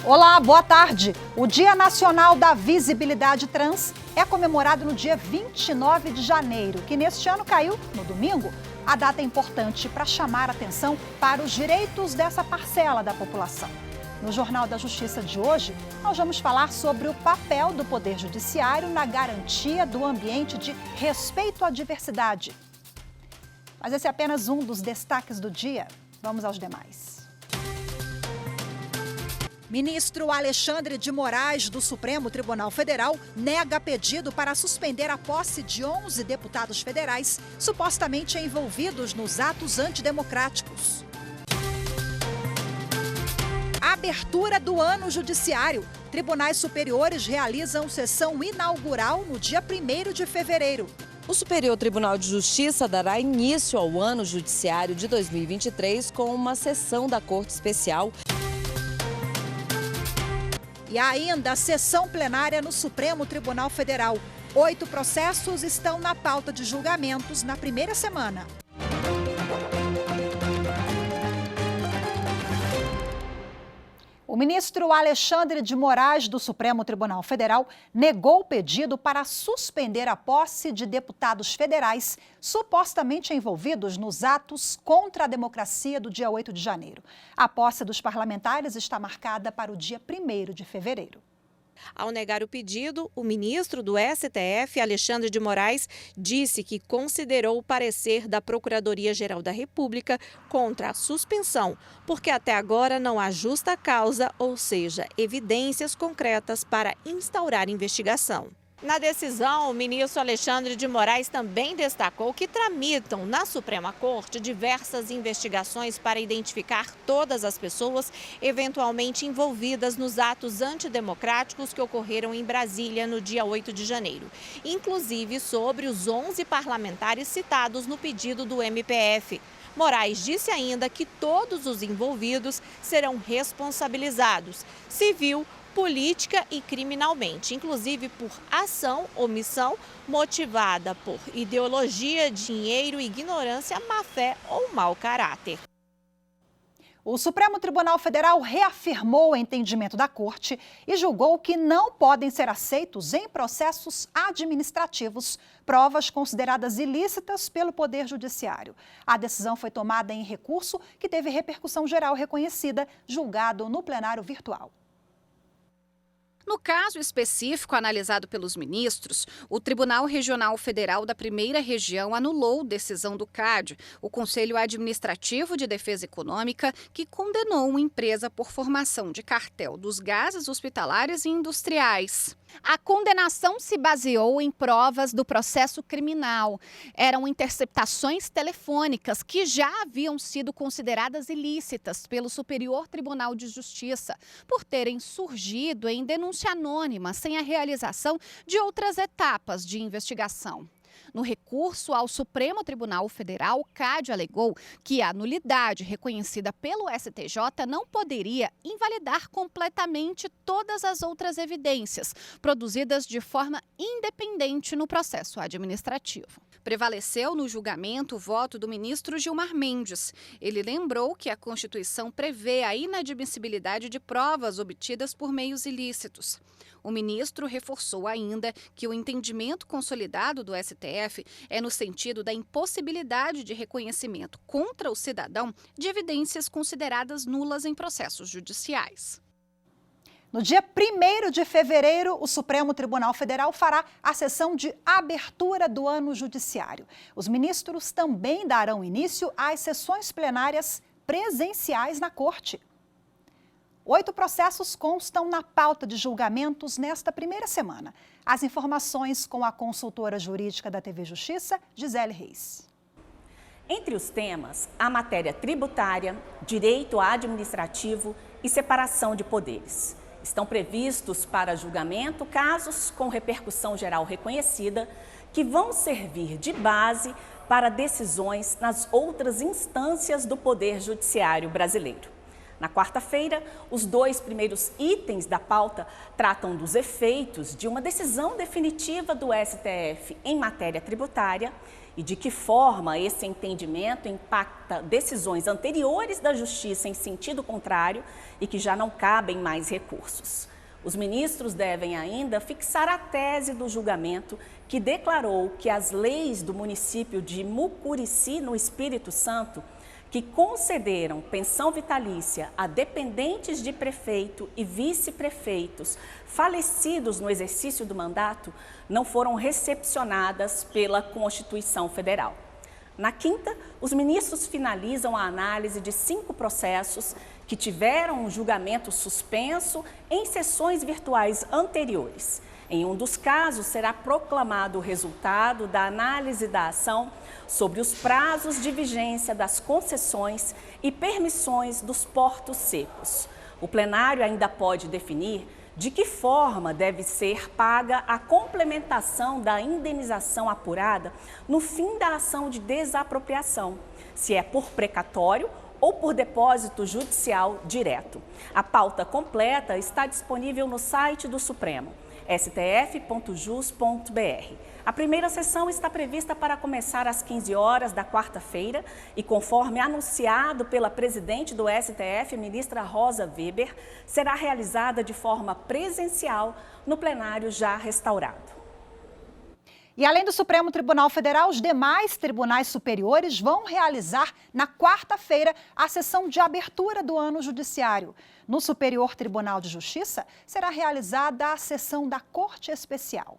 Olá, boa tarde. O Dia Nacional da Visibilidade Trans é comemorado no dia 29 de janeiro, que neste ano caiu no domingo. A data é importante para chamar atenção para os direitos dessa parcela da população. No Jornal da Justiça de hoje, nós vamos falar sobre o papel do Poder Judiciário na garantia do ambiente de respeito à diversidade. Mas esse é apenas um dos destaques do dia. Vamos aos demais. Ministro Alexandre de Moraes, do Supremo Tribunal Federal, nega pedido para suspender a posse de 11 deputados federais supostamente envolvidos nos atos antidemocráticos. Abertura do ano judiciário. Tribunais superiores realizam sessão inaugural no dia 1º de fevereiro. O Superior Tribunal de Justiça dará início ao ano judiciário de 2023 com uma sessão da Corte Especial. E ainda a sessão plenária no Supremo Tribunal Federal. 8 processos estão na pauta de julgamentos na primeira semana. O ministro Alexandre de Moraes, do Supremo Tribunal Federal, negou o pedido para suspender a posse de deputados federais supostamente envolvidos nos atos contra a democracia do dia 8 de janeiro. A posse dos parlamentares está marcada para o dia 1º de fevereiro. Ao negar o pedido, o ministro do STF, Alexandre de Moraes, disse que considerou o parecer da Procuradoria-Geral da República contra a suspensão, porque até agora não há justa causa, ou seja, evidências concretas para instaurar investigação. Na decisão, o ministro Alexandre de Moraes também destacou que tramitam na Suprema Corte diversas investigações para identificar todas as pessoas eventualmente envolvidas nos atos antidemocráticos que ocorreram em Brasília no dia 8 de janeiro, inclusive sobre os 11 parlamentares citados no pedido do MPF. Moraes disse ainda que todos os envolvidos serão responsabilizados, civil, política e criminalmente, inclusive por ação, omissão, motivada por ideologia, dinheiro, ignorância, má-fé ou mau caráter. O Supremo Tribunal Federal reafirmou o entendimento da Corte e julgou que não podem ser aceitos em processos administrativos provas consideradas ilícitas pelo Poder Judiciário. A decisão foi tomada em recurso que teve repercussão geral reconhecida, julgado no plenário virtual. No caso específico analisado pelos ministros, o Tribunal Regional Federal da Primeira Região anulou decisão do CAD, o Conselho Administrativo de Defesa Econômica, que condenou uma empresa por formação de cartel dos gases hospitalares e industriais. A condenação se baseou em provas do processo criminal. Eram interceptações telefônicas que já haviam sido consideradas ilícitas pelo Superior Tribunal de Justiça, por terem surgido em denúncia anônima, sem a realização de outras etapas de investigação. No recurso ao Supremo Tribunal Federal, o CAD alegou que a nulidade reconhecida pelo STJ não poderia invalidar completamente todas as outras evidências produzidas de forma independente no processo administrativo. Prevaleceu no julgamento o voto do ministro Gilmar Mendes. Ele lembrou que a Constituição prevê a inadmissibilidade de provas obtidas por meios ilícitos. O ministro reforçou ainda que o entendimento consolidado do STF é no sentido da impossibilidade de reconhecimento contra o cidadão de evidências consideradas nulas em processos judiciais. No dia 1º de fevereiro, o Supremo Tribunal Federal fará a sessão de abertura do ano judiciário. Os ministros também darão início às sessões plenárias presenciais na Corte. 8 processos constam na pauta de julgamentos nesta primeira semana. As informações com a consultora jurídica da TV Justiça, Gisele Reis. Entre os temas, a matéria tributária, direito administrativo e separação de poderes. Estão previstos para julgamento casos com repercussão geral reconhecida que vão servir de base para decisões nas outras instâncias do Poder Judiciário brasileiro. Na quarta-feira, os 2 primeiros itens da pauta tratam dos efeitos de uma decisão definitiva do STF em matéria tributária e de que forma esse entendimento impacta decisões anteriores da Justiça em sentido contrário e que já não cabem mais recursos. Os ministros devem ainda fixar a tese do julgamento que declarou que as leis do município de Mucurici, no Espírito Santo, que concederam pensão vitalícia a dependentes de prefeito e vice-prefeitos falecidos no exercício do mandato, não foram recepcionadas pela Constituição Federal. Na quinta, os ministros finalizam a análise de 5 processos que tiveram um julgamento suspenso em sessões virtuais anteriores. Em um dos casos, será proclamado o resultado da análise da ação sobre os prazos de vigência das concessões e permissões dos portos secos. O plenário ainda pode definir de que forma deve ser paga a complementação da indenização apurada no fim da ação de desapropriação, se é por precatório ou por depósito judicial direto. A pauta completa está disponível no site do Supremo, stf.jus.br. A primeira sessão está prevista para começar às 15 horas da quarta-feira e, conforme anunciado pela presidente do STF, ministra Rosa Weber, será realizada de forma presencial no plenário já restaurado. E além do Supremo Tribunal Federal, os demais tribunais superiores vão realizar na quarta-feira a sessão de abertura do ano judiciário. No Superior Tribunal de Justiça, será realizada a sessão da Corte Especial.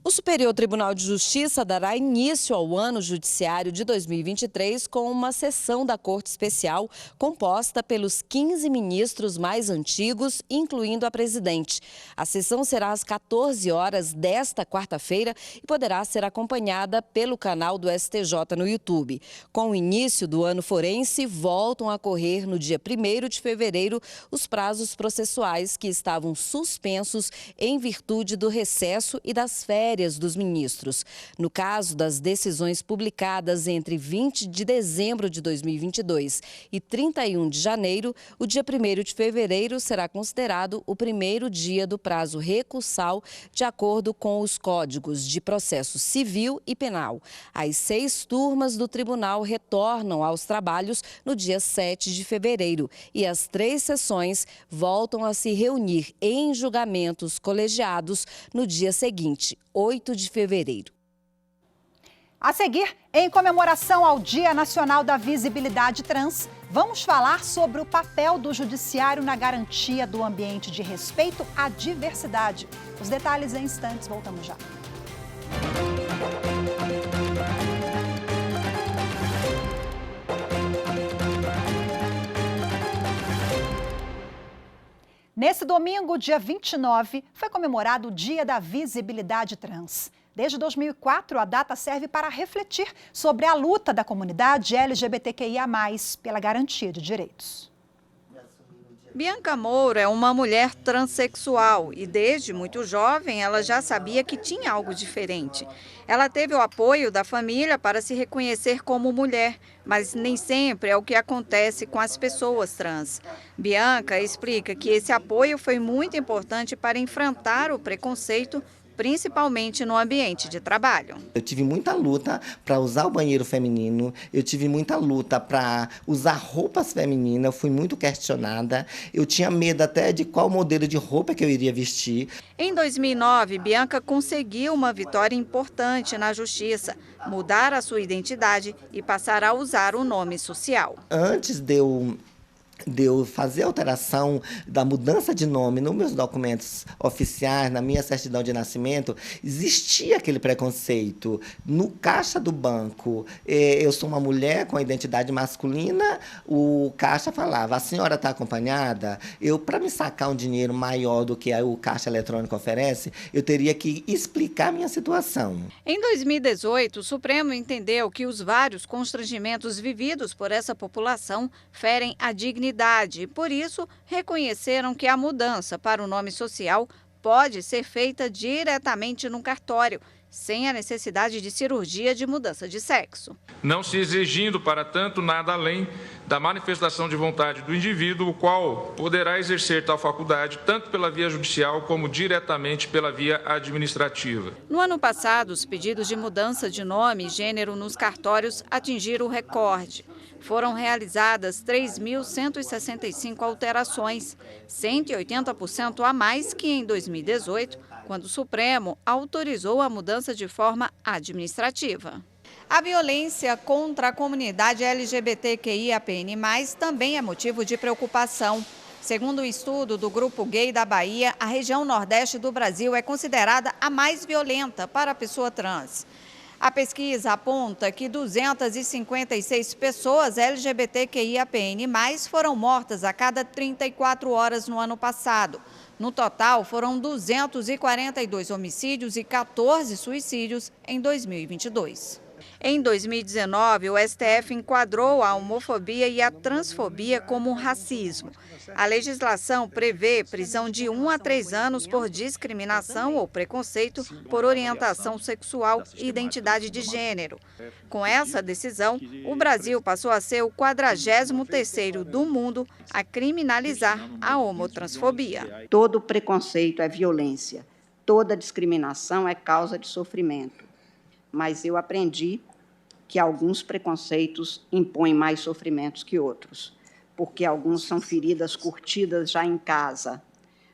O Superior Tribunal de Justiça dará início ao ano judiciário de 2023 com uma sessão da Corte Especial composta pelos 15 ministros mais antigos, incluindo a presidente. A sessão será às 14 horas desta quarta-feira e poderá ser acompanhada pelo canal do STJ no YouTube. Com o início do ano forense, voltam a correr no dia 1º de fevereiro os prazos processuais que estavam suspensos em virtude do recesso e das férias dos ministros. No caso das decisões publicadas entre 20 de dezembro de 2022 e 31 de janeiro, o dia 1º de fevereiro será considerado o primeiro dia do prazo recursal de acordo com os códigos de processo civil e penal. As 6 turmas do tribunal retornam aos trabalhos no dia 7 de fevereiro e as 3 sessões voltam a se reunir em julgamentos colegiados no dia seguinte, 8 de fevereiro. A seguir, em comemoração ao Dia Nacional da Visibilidade Trans, vamos falar sobre o papel do judiciário na garantia do ambiente de respeito à diversidade. Os detalhes em instantes, voltamos já. Nesse domingo, dia 29, foi comemorado o Dia da Visibilidade Trans. Desde 2004, a data serve para refletir sobre a luta da comunidade LGBTQIA+, pela garantia de direitos. Bianca Moura é uma mulher transexual e desde muito jovem ela já sabia que tinha algo diferente. Ela teve o apoio da família para se reconhecer como mulher, mas nem sempre é o que acontece com as pessoas trans. Bianca explica que esse apoio foi muito importante para enfrentar o preconceito, principalmente no ambiente de trabalho. Eu tive muita luta para usar o banheiro feminino, eu tive muita luta para usar roupas femininas, eu fui muito questionada, eu tinha medo até de qual modelo de roupa que eu iria vestir. Em 2009, Bianca conseguiu uma vitória importante na justiça, mudar a sua identidade e passar a usar o nome social. Antes de eu fazer a alteração da mudança de nome nos meus documentos oficiais, na minha certidão de nascimento, existia aquele preconceito. No caixa do banco, eu sou uma mulher com a identidade masculina, o caixa falava, a senhora está acompanhada? Para me sacar um dinheiro maior do que o caixa eletrônico oferece, eu teria que explicar a minha situação. Em 2018, o Supremo entendeu que os vários constrangimentos vividos por essa população ferem a dignidade e, por isso, reconheceram que a mudança para o nome social pode ser feita diretamente no cartório, sem a necessidade de cirurgia de mudança de sexo. Não se exigindo, para tanto, nada além da manifestação de vontade do indivíduo, o qual poderá exercer tal faculdade tanto pela via judicial como diretamente pela via administrativa. No ano passado, os pedidos de mudança de nome e gênero nos cartórios atingiram o recorde. Foram realizadas 3.165 alterações, 180% a mais que em 2018, quando o Supremo autorizou a mudança de forma administrativa. A violência contra a comunidade LGBTQIAPN+, também é motivo de preocupação. Segundo um estudo do Grupo Gay da Bahia, a região nordeste do Brasil é considerada a mais violenta para a pessoa trans. A pesquisa aponta que 256 pessoas LGBTQIAPN+, foram mortas a cada 34 horas no ano passado. No total, foram 242 homicídios e 14 suicídios em 2022. Em 2019, o STF enquadrou a homofobia e a transfobia como racismo. A legislação prevê prisão de 1 a 3 anos por discriminação ou preconceito por orientação sexual e identidade de gênero. Com essa decisão, o Brasil passou a ser o 43º do mundo a criminalizar a homotransfobia. Todo preconceito é violência, toda discriminação é causa de sofrimento. Mas eu aprendi que alguns preconceitos impõem mais sofrimentos que outros, porque alguns são feridas curtidas já em casa,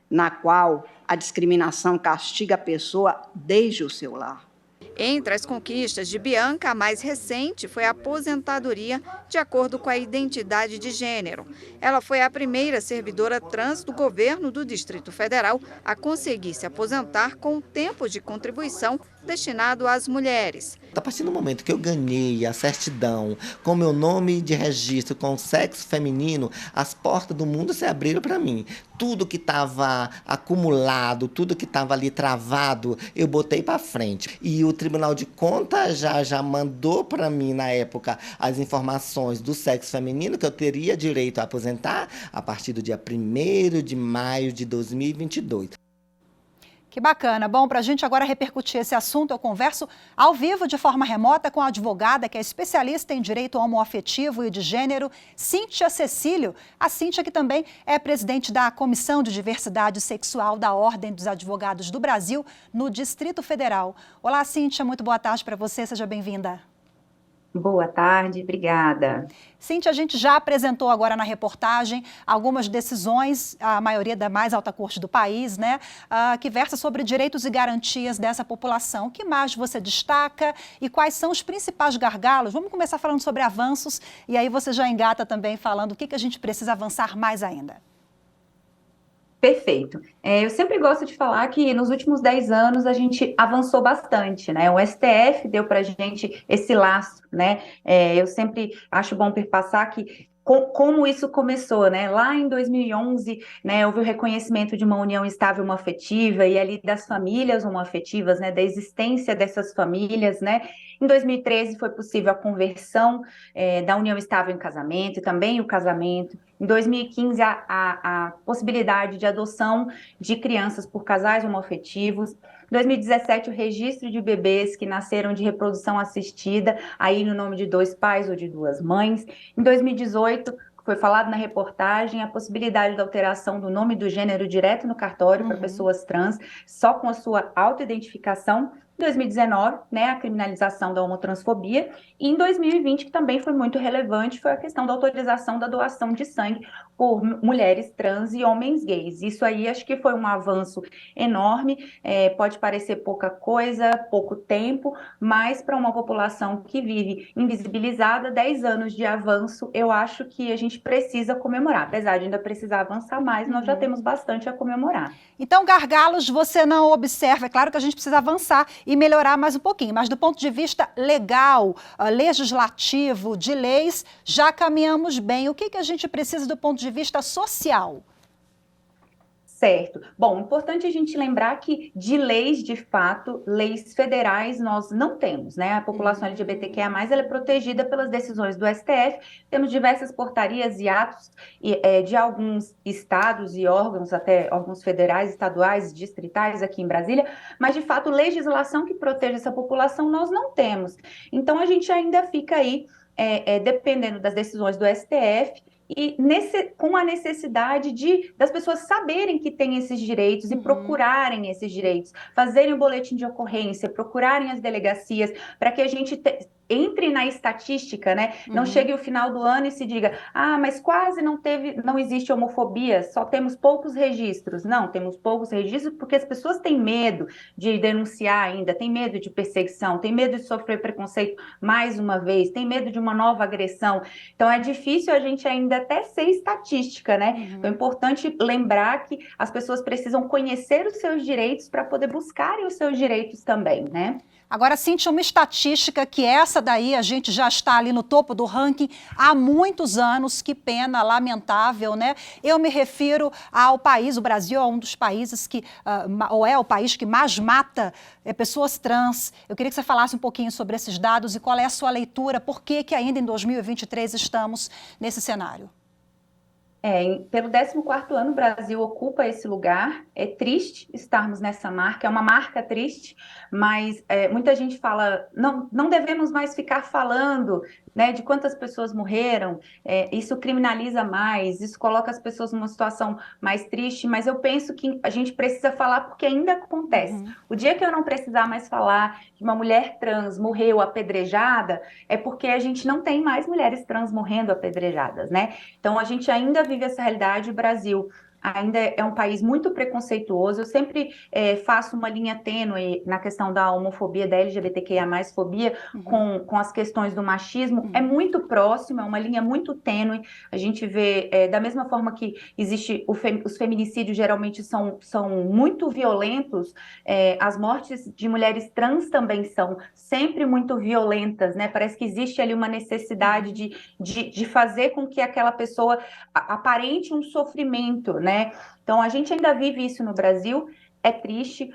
na qual a discriminação castiga a pessoa desde o seu lar. Entre as conquistas de Bianca, a mais recente foi a aposentadoria de acordo com a identidade de gênero. Ela foi a primeira servidora trans do governo do Distrito Federal a conseguir se aposentar com o tempo de contribuição destinado às mulheres. A partir do momento que eu ganhei a certidão com meu nome de registro com sexo feminino, as portas do mundo se abriram para mim. Tudo que estava acumulado, tudo que estava ali travado, eu botei para frente. E o Tribunal de Contas já mandou para mim, na época, as informações do sexo feminino, que eu teria direito a aposentar a partir do dia 1º de maio de 2022. Que bacana. Bom, para a gente agora repercutir esse assunto, eu converso ao vivo, de forma remota, com a advogada que é especialista em direito homoafetivo e de gênero, Cíntia Cecílio. A Cíntia, que também é presidente da Comissão de Diversidade Sexual da Ordem dos Advogados do Brasil, no Distrito Federal. Olá, Cíntia, muito boa tarde para você, seja bem-vinda. Boa tarde, obrigada. Cíntia, a gente já apresentou agora na reportagem algumas decisões, a maioria da mais alta corte do país, né, que versa sobre direitos e garantias dessa população. O que mais você destaca e quais são os principais gargalos? Vamos começar falando sobre avanços e aí você já engata também falando o que a gente precisa avançar mais ainda. Perfeito. Eu sempre gosto de falar que nos últimos 10 anos a gente avançou bastante, né? O STF deu para a gente esse lastro, né? Eu sempre acho bom perpassar que como isso começou, né? Lá em 2011, né, houve o reconhecimento de uma união estável homoafetiva e ali das famílias homoafetivas, né, da existência dessas famílias, né? Em 2013 foi possível a conversão da união estável em casamento e também o casamento. Em 2015, a possibilidade de adoção de crianças por casais homoafetivos. Em 2017, o registro de bebês que nasceram de reprodução assistida, aí no nome de 2 pais ou de 2 mães. Em 2018, foi falado na reportagem a possibilidade da alteração do nome do gênero direto no cartório para pessoas trans, só com a sua autoidentificação. Em 2019, né, a criminalização da homotransfobia, e em 2020, que também foi muito relevante, foi a questão da autorização da doação de sangue por mulheres trans e homens gays. Isso aí acho que foi um avanço enorme, pode parecer pouca coisa, pouco tempo, mas para uma população que vive invisibilizada, 10 anos de avanço, eu acho que a gente precisa comemorar. Apesar de ainda precisar avançar mais, nós já temos bastante a comemorar. Então, gargalos você não observa. É claro que a gente precisa avançar e melhorar mais um pouquinho, mas do ponto de vista legal, legislativo, de leis, já caminhamos bem. O que a gente precisa do ponto de vista social? Certo. Bom, importante a gente lembrar que de leis, de fato, leis federais nós não temos, né? A população LGBTQIA+, ela é protegida pelas decisões do STF, temos diversas portarias e atos de alguns estados e órgãos, até órgãos federais, estaduais, distritais aqui em Brasília, mas de fato legislação que proteja essa população nós não temos. Então a gente ainda fica aí dependendo das decisões do STF, e com a necessidade das pessoas saberem que têm esses direitos e procurarem esses direitos, fazerem o boletim de ocorrência, procurarem as delegacias, para que a gente entre na estatística, né? Não chegue o final do ano e se diga, mas quase não existe homofobia, só temos poucos registros. Não, temos poucos registros porque as pessoas têm medo de denunciar ainda, têm medo de perseguição, têm medo de sofrer preconceito mais uma vez, têm medo de uma nova agressão. Então é difícil a gente ainda até ser estatística, né? Então é importante lembrar que as pessoas precisam conhecer os seus direitos para poder buscarem os seus direitos também, né? Agora, Cíntia, uma estatística que essa daí a gente já está ali no topo do ranking há muitos anos, que pena, lamentável, né? Eu me refiro ao país, o Brasil é um dos países que, ou é o país que mais mata pessoas trans. Eu queria que você falasse um pouquinho sobre esses dados e qual é a sua leitura, por que ainda em 2023 estamos nesse cenário. Pelo 14º ano, o Brasil ocupa esse lugar. É triste estarmos nessa marca, é uma marca triste, mas muita gente fala, não devemos mais ficar falando, né, de quantas pessoas morreram, isso criminaliza mais, isso coloca as pessoas numa situação mais triste, mas eu penso que a gente precisa falar porque ainda acontece. O dia que eu não precisar mais falar que uma mulher trans morreu apedrejada, é porque a gente não tem mais mulheres trans morrendo apedrejadas, né? Então a gente ainda vive essa realidade. O Brasil ainda é um país muito preconceituoso. Eu sempre faço uma linha tênue na questão da homofobia, da LGBTQIA+, fobia, com as questões do machismo. É muito próximo, é uma linha muito tênue. A gente vê, da mesma forma que existe os feminicídios geralmente são muito violentos, as mortes de mulheres trans também são sempre muito violentas, né? Parece que existe ali uma necessidade de fazer com que aquela pessoa aparente um sofrimento, né? Então, a gente ainda vive isso no Brasil, é triste.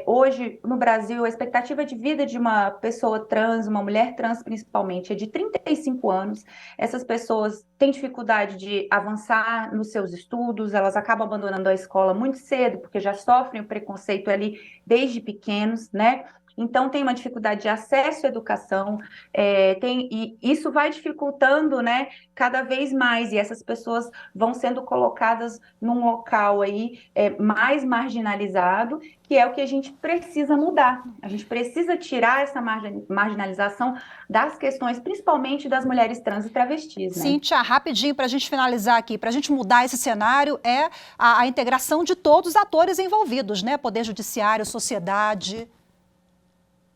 Hoje, no Brasil, a expectativa de vida de uma pessoa trans, uma mulher trans principalmente, é de 35 anos. Essas pessoas têm dificuldade de avançar nos seus estudos, elas acabam abandonando a escola muito cedo, porque já sofrem o preconceito ali desde pequenos, né? Então, tem uma dificuldade de acesso à educação, e isso vai dificultando, né, cada vez mais, e essas pessoas vão sendo colocadas num local aí mais marginalizado, que é o que a gente precisa mudar. A gente precisa tirar essa marginalização das questões, principalmente das mulheres trans e travestis, né? Cíntia, rapidinho, para a gente finalizar aqui, para a gente mudar esse cenário, é a integração de todos os atores envolvidos, né? Poder Judiciário, sociedade.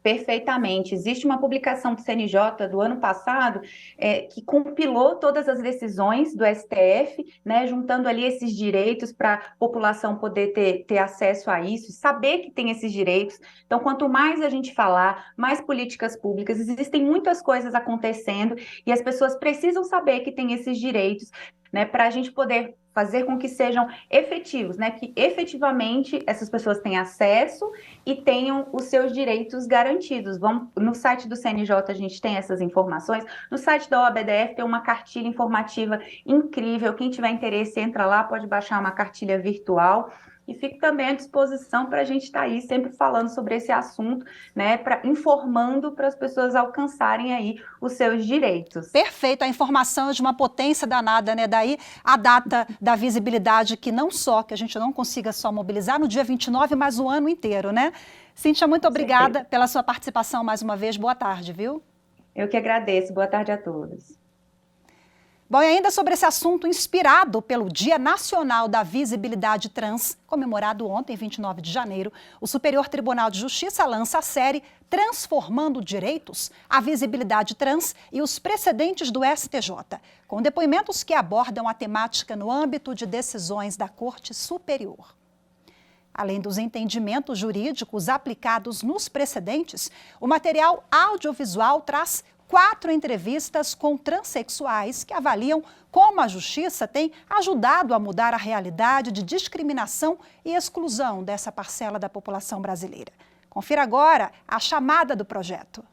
Perfeitamente. Existe uma publicação do CNJ do ano passado que compilou todas as decisões do STF, né, juntando ali esses direitos para a população poder ter acesso a isso, saber que tem esses direitos. Então, quanto mais a gente falar, mais políticas públicas, existem muitas coisas acontecendo e as pessoas precisam saber que tem esses direitos, né, para a gente poder fazer com que sejam efetivos, né? Que efetivamente essas pessoas tenham acesso e tenham os seus direitos garantidos. No site do CNJ a gente tem essas informações, no site da OABDF tem uma cartilha informativa incrível, quem tiver interesse entra lá, pode baixar uma cartilha virtual. E fico também à disposição para a gente estar aí sempre falando sobre esse assunto, né, informando para as pessoas alcançarem aí os seus direitos. Perfeito, a informação é de uma potência danada, né? Daí a data da visibilidade, que não só que a gente não consiga só mobilizar no dia 29, mas o ano inteiro, né? Cíntia, muito obrigada pela sua participação mais uma vez. Boa tarde, viu? Eu que agradeço. Boa tarde a todos. Bom, e ainda sobre esse assunto, inspirado pelo Dia Nacional da Visibilidade Trans, comemorado ontem, 29 de janeiro, o Superior Tribunal de Justiça lança a série Transformando Direitos, a Visibilidade Trans e os Precedentes do STJ, com depoimentos que abordam a temática no âmbito de decisões da Corte Superior. Além dos entendimentos jurídicos aplicados nos precedentes, o material audiovisual traz 4 entrevistas com transexuais que avaliam como a justiça tem ajudado a mudar a realidade de discriminação e exclusão dessa parcela da população brasileira. Confira agora a chamada do projeto.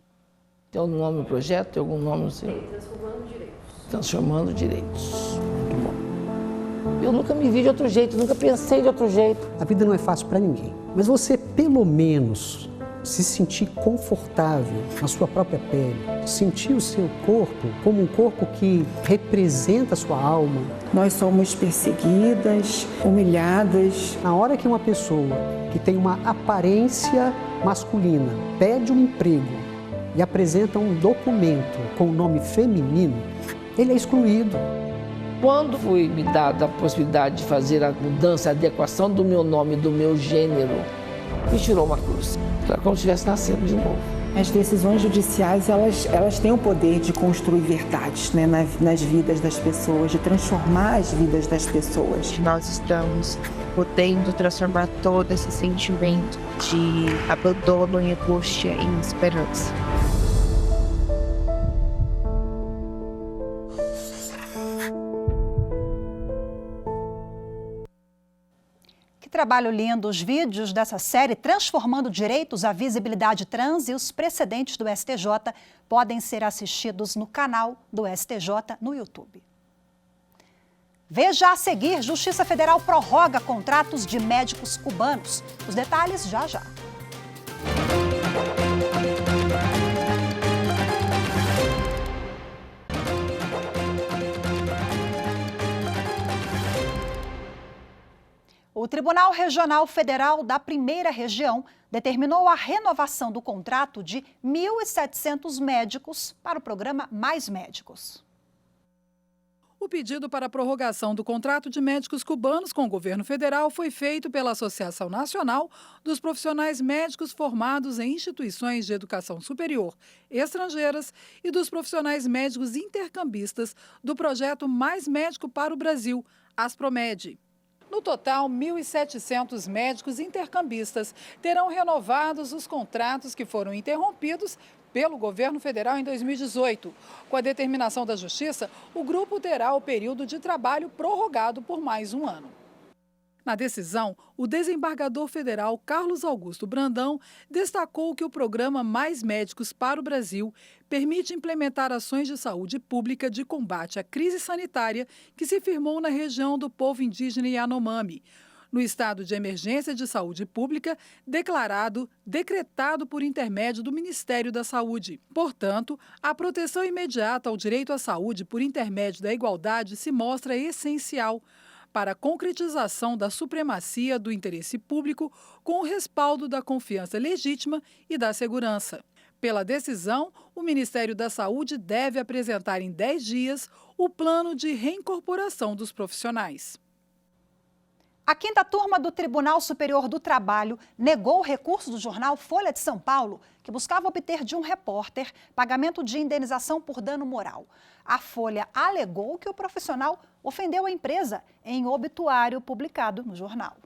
Tem algum nome no projeto? Tem algum nome no seu? Transformando Direitos. Transformando Direitos. Muito bom. Eu nunca me vi de outro jeito, nunca pensei de outro jeito. A vida não é fácil para ninguém, mas você pelo menos se sentir confortável na sua própria pele, sentir o seu corpo como um corpo que representa a sua alma. Nós somos perseguidas, humilhadas. Na hora que uma pessoa que tem uma aparência masculina pede um emprego e apresenta um documento com o nome feminino, ele é excluído. Quando foi me dada a possibilidade de fazer a mudança, a adequação do meu nome, do meu gênero, me tirou uma cruz, como se estivesse nascendo de novo. As decisões judiciais, elas têm o poder de construir verdades, né, nas vidas das pessoas, de transformar as vidas das pessoas. Nós estamos podendo transformar todo esse sentimento de abandono e angústia em esperança. Trabalho lindo, os vídeos dessa série Transformando Direitos à Visibilidade Trans e os precedentes do STJ podem ser assistidos no canal do STJ no YouTube. Veja a seguir, Justiça Federal prorroga contratos de médicos cubanos. Os detalhes já já. O Tribunal Regional Federal da Primeira Região determinou a renovação do contrato de 1.700 médicos para o programa Mais Médicos. O pedido para a prorrogação do contrato de médicos cubanos com o governo federal foi feito pela Associação Nacional dos Profissionais Médicos Formados em Instituições de Educação Superior Estrangeiras e dos profissionais médicos intercambistas do projeto Mais Médico para o Brasil, ASPROMED. No total, 1.700 médicos intercambistas terão renovados os contratos que foram interrompidos pelo governo federal em 2018. Com a determinação da Justiça, o grupo terá o período de trabalho prorrogado por mais um ano. Na decisão, o desembargador federal Carlos Augusto Brandão destacou que o programa Mais Médicos para o Brasil permite implementar ações de saúde pública de combate à crise sanitária que se firmou na região do povo indígena Yanomami, no estado de emergência de saúde pública decretado por intermédio do Ministério da Saúde. Portanto, a proteção imediata ao direito à saúde por intermédio da igualdade se mostra essencial para a concretização da supremacia do interesse público com o respaldo da confiança legítima e da segurança. Pela decisão, o Ministério da Saúde deve apresentar em 10 dias o plano de reincorporação dos profissionais. A 5ª turma do Tribunal Superior do Trabalho negou o recurso do jornal Folha de São Paulo, que buscava obter de um repórter pagamento de indenização por dano moral. A Folha alegou que o profissional ofendeu a empresa em obituário publicado no jornal.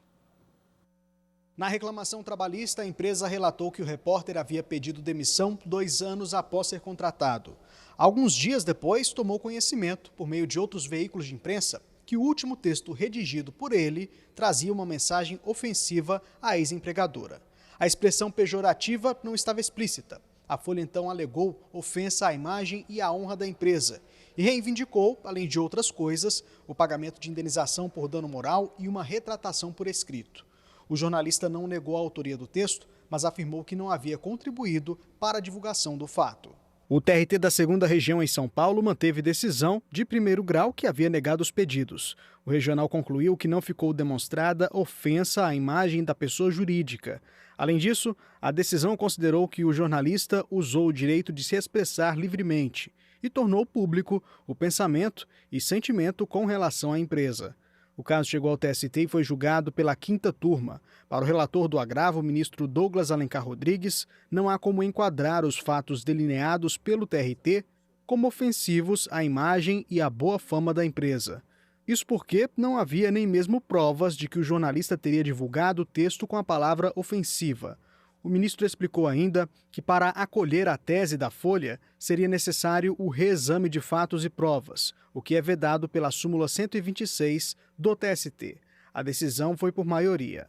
Na reclamação trabalhista, a empresa relatou que o repórter havia pedido demissão 2 anos após ser contratado. Alguns dias depois, tomou conhecimento, por meio de outros veículos de imprensa, que o último texto redigido por ele trazia uma mensagem ofensiva à ex-empregadora. A expressão pejorativa não estava explícita. A Folha então alegou ofensa à imagem e à honra da empresa e reivindicou, além de outras coisas, o pagamento de indenização por dano moral e uma retratação por escrito. O jornalista não negou a autoria do texto, mas afirmou que não havia contribuído para a divulgação do fato. O TRT da 2ª Região em São Paulo manteve decisão de 1º grau que havia negado os pedidos. O regional concluiu que não ficou demonstrada ofensa à imagem da pessoa jurídica. Além disso, a decisão considerou que o jornalista usou o direito de se expressar livremente e tornou público o pensamento e sentimento com relação à empresa. O caso chegou ao TST e foi julgado pela 5ª turma. Para o relator do agravo, o ministro Douglas Alencar Rodrigues, não há como enquadrar os fatos delineados pelo TRT como ofensivos à imagem e à boa fama da empresa. Isso porque não havia nem mesmo provas de que o jornalista teria divulgado o texto com a palavra ofensiva. O ministro explicou ainda que para acolher a tese da Folha seria necessário o reexame de fatos e provas, o que é vedado pela súmula 126 do TST. A decisão foi por maioria.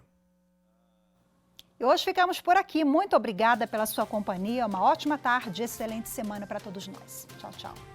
E hoje ficamos por aqui. Muito obrigada pela sua companhia. Uma ótima tarde, excelente semana para todos nós. Tchau, tchau.